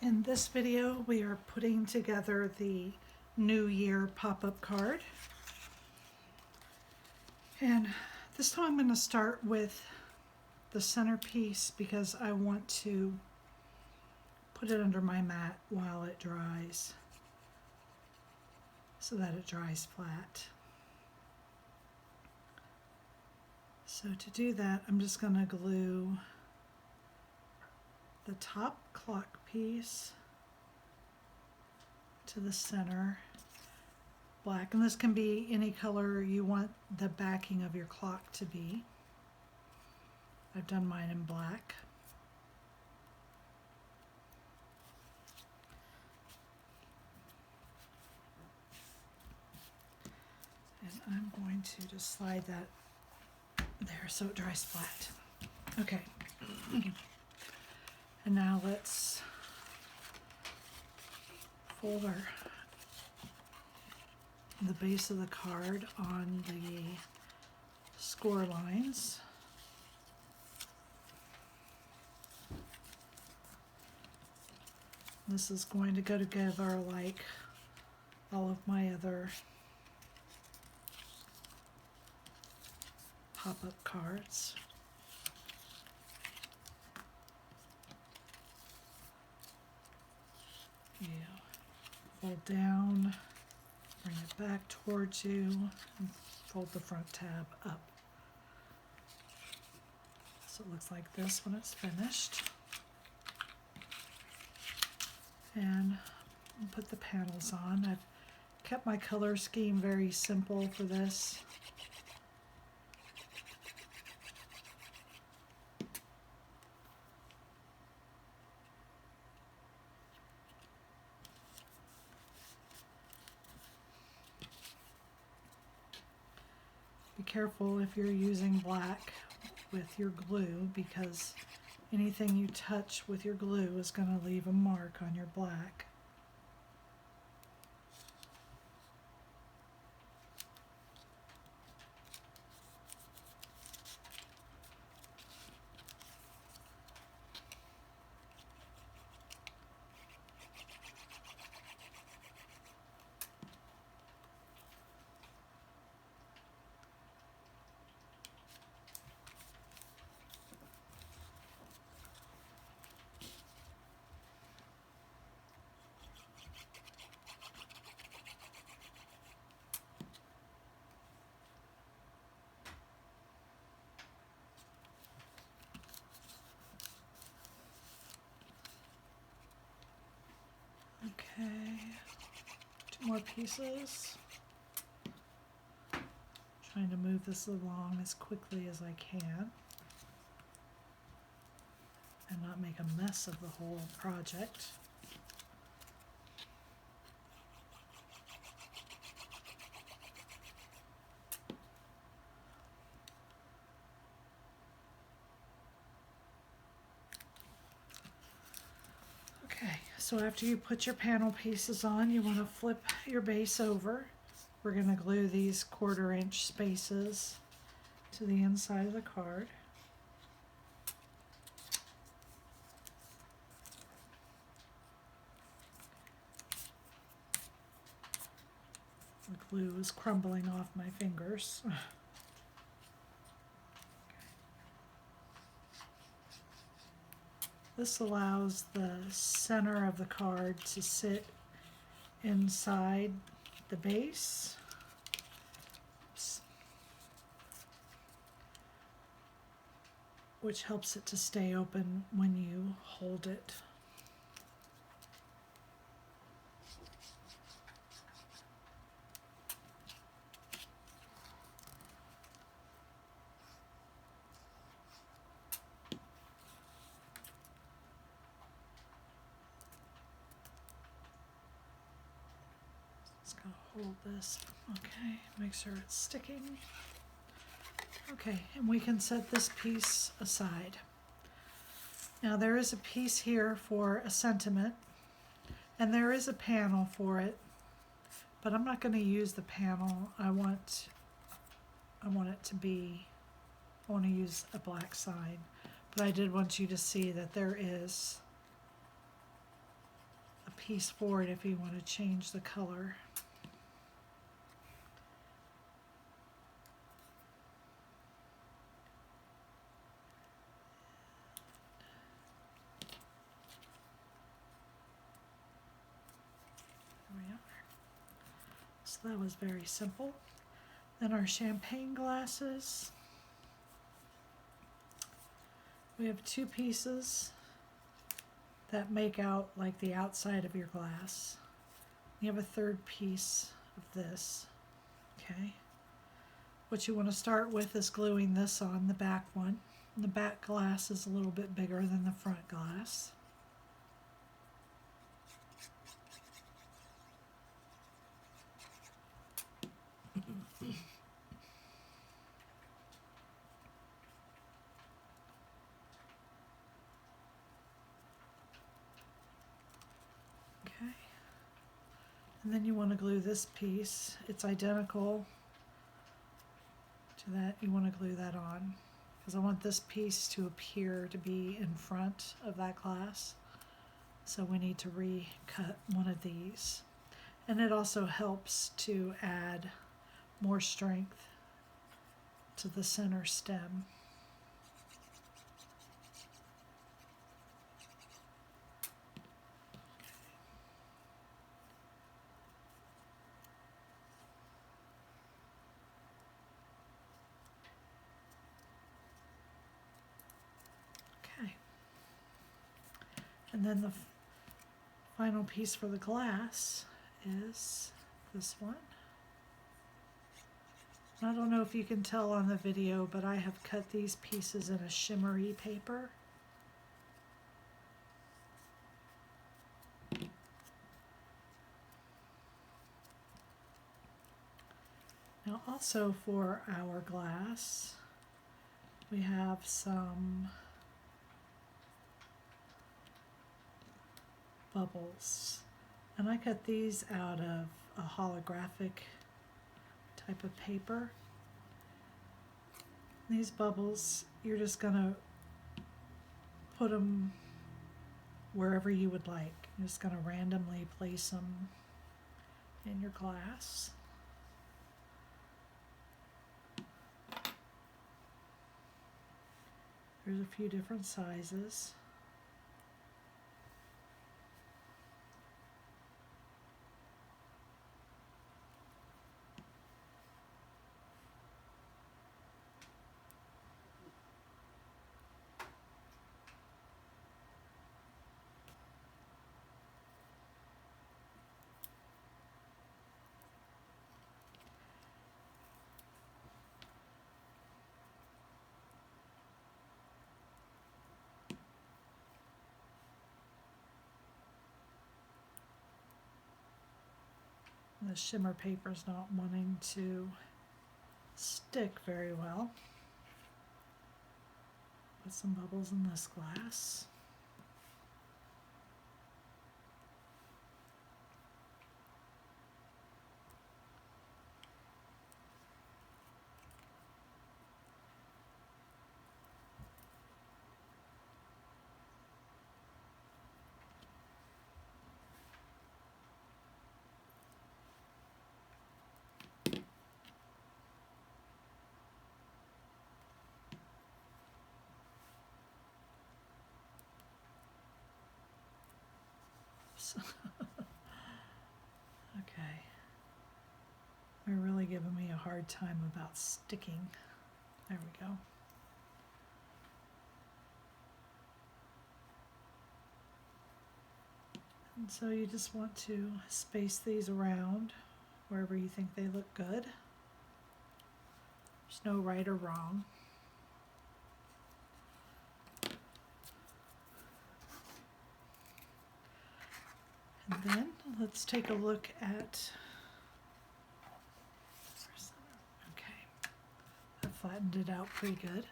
In this video, we are putting together the New Year pop-up card. And this time I'm going to start with the centerpiece because I want to put it under my mat while it dries so that it dries flat. So to do that, I'm just going to glue the top clock piece to the center, black, and this can be any color you want the backing of your clock to be. I've done mine in black. And I'm going to just slide that there so it dries flat. Okay. And now let's fold the base of the card on the score lines. This is going to go together like all of my other pop-up cards. You fold down, bring it back towards you, and fold the front tab up. So it looks like this when it's finished. And I'll put the panels on. I've kept my color scheme very simple for this. Be careful if you're using black with your glue, because anything you touch with your glue is going to leave a mark on your black. Okay, 2 more pieces. Trying to move this along as quickly as I can and not make a mess of the whole project. So after you put your panel pieces on, you want to flip your base over. We're going to glue these 1/4 inch spaces to the inside of the card. The glue is crumbling off my fingers. This allows the center of the card to sit inside the base. Oops. Which helps it to stay open when you hold it. Hold this, okay, make sure it's sticking. Okay, and we can set this piece aside. Now there is a piece here for a sentiment, and there is a panel for it, but I'm not going to use the panel. I want it to be, I want to use a black sign, but I did want you to see that there is piece forward if you want to change the color. There we are. So that was very simple. Then our champagne glasses. We have two pieces that make out like the outside of your glass. You have a third piece of this, okay? What you want to start with is gluing this on the back one. And the back glass is a little bit bigger than the front glass. Okay. And then you want to glue this piece. It's identical to that. You want to glue that on because I want this piece to appear to be in front of that glass. So we need to recut one of these. And it also helps to add more strength to the center stem. Okay. And then the final piece for the glass is this one. I don't know if you can tell on the video, but I have cut these pieces in a shimmery paper. Now also for our glass, we have some bubbles. And I cut these out of a holographic type of paper. These bubbles, you're just gonna put them wherever you would like. You're just gonna randomly place them in your glass. There's a few different sizes. The shimmer paper's not wanting to stick very well. Put some bubbles in this glass. Okay. They're really giving me a hard time about sticking. There we go. And so you just want to space these around wherever you think they look good. There's no right or wrong. And then let's take a look at, okay, I flattened it out pretty good.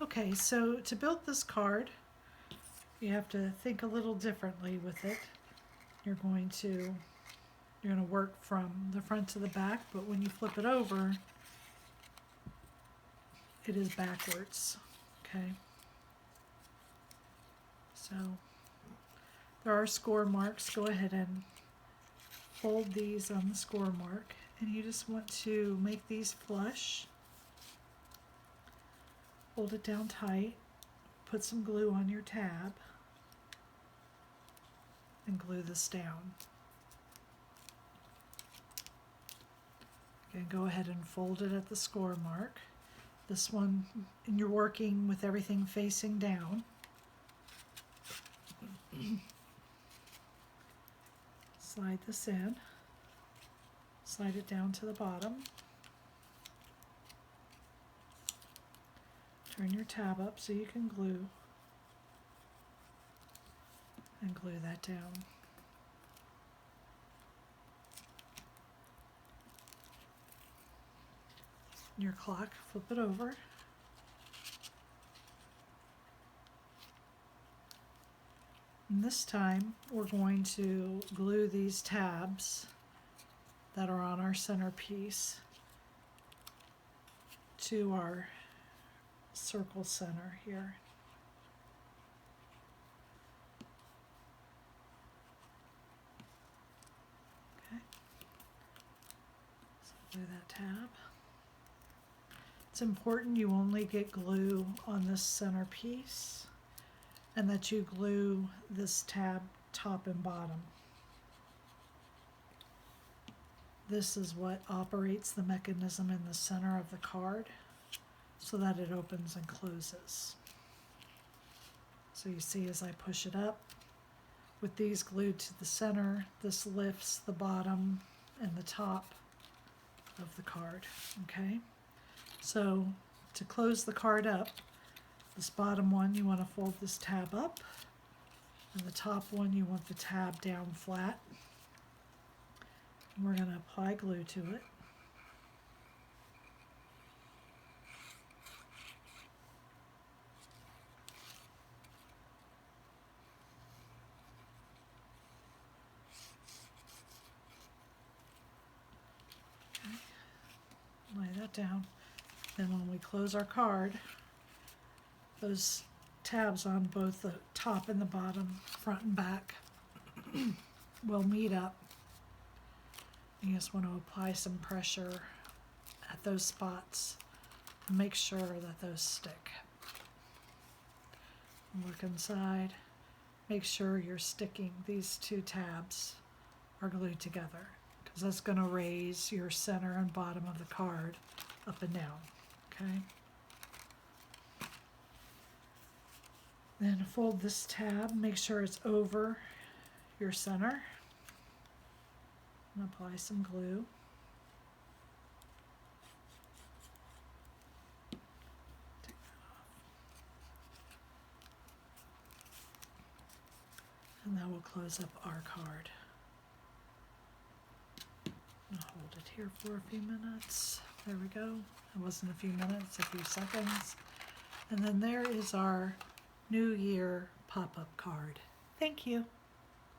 Okay, so to build this card, you have to think a little differently with it. You're going to work from the front to the back, but when you flip it over, it is backwards, okay? So there are score marks. Go ahead and fold these on the score mark, and you just want to make these flush. Hold it down tight, put some glue on your tab, and glue this down. Again, go ahead and fold it at the score mark. This one, and you're working with everything facing down. Slide this in, slide it down to the bottom. Turn your tab up so you can glue, and glue that down. Your clock, flip it over. And this time we're going to glue these tabs that are on our centerpiece to our circle center here. Okay. So glue that tab. It's important you only get glue on this centerpiece and that you glue this tab top and bottom. This is what operates the mechanism in the center of the card so that it opens and closes. So you see as I push it up, with these glued to the center, this lifts the bottom and the top of the card, okay? So to close the card up, this bottom one you want to fold this tab up, and the top one you want the tab down flat. And we're going to apply glue to it. Okay. Lay that down. Then when we close our card, those tabs on both the top and the bottom, front and back, will meet up. You just want to apply some pressure at those spots and make sure that those stick. Look inside. Make sure you're sticking these two tabs are glued together, because that's going to raise your center and bottom of the card up and down. Okay. Then fold this tab, make sure it's over your center, and apply some glue. Take that off. And that will close up our card. I'll hold it here for a few minutes. There we go. It wasn't a few minutes, a few seconds. And then there is our New Year pop-up card. Thank you.